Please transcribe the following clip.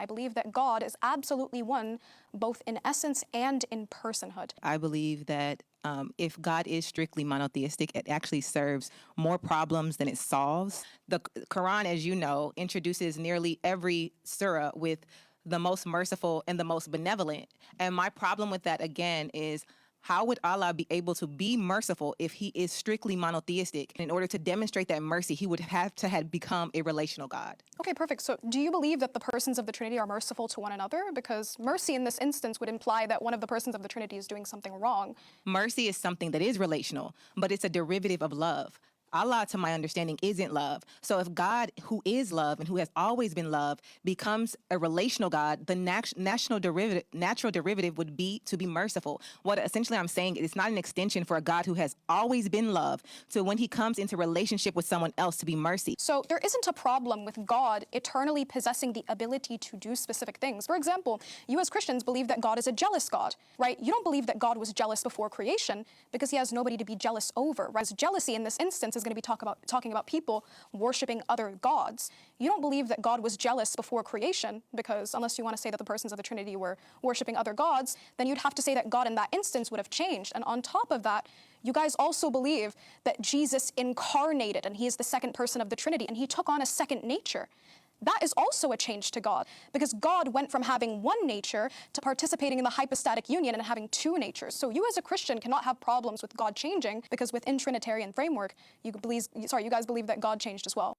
believe that God is absolutely one, both in essence and in personhood. I believe that if God is strictly monotheistic, it actually serves more problems than it solves. The Quran, as you know, introduces nearly every surah with the most merciful and the most benevolent. And my problem with that, again, is how would Allah be able to be merciful if he is strictly monotheistic? In order to demonstrate that mercy, he would have to have become a relational God. Okay, perfect. So do you believe that the persons of the Trinity are merciful to one another? Because mercy in this instance would imply that one of the persons of the Trinity is doing something wrong. Mercy is something that is relational, but it's a derivative of love. Allah, to my understanding, isn't love. So if God, who is love and who has always been love, becomes a relational God, the natural derivative would be to be merciful. What essentially I'm saying is it's not an extension for a God who has always been love to when he comes into relationship with someone else to be mercy. So there isn't a problem with God eternally possessing the ability to do specific things. For example, you as Christians believe that God is a jealous God, right? You don't believe that God was jealous before creation because he has nobody to be jealous over, right? Jealousy in this instance is going to be talking about people worshiping other gods. You don't believe that God was jealous before creation because unless you want to say that the persons of the Trinity were worshiping other gods, then you'd have to say that God in that instance would have changed. And on top of that, you guys also believe that Jesus incarnated and he is the second person of the Trinity and he took on a second nature. That is also a change to God, because God went from having one nature to participating in the hypostatic union and having two natures. So you as a Christian cannot have problems with God changing, because within Trinitarian framework, you guys believe that God changed as well.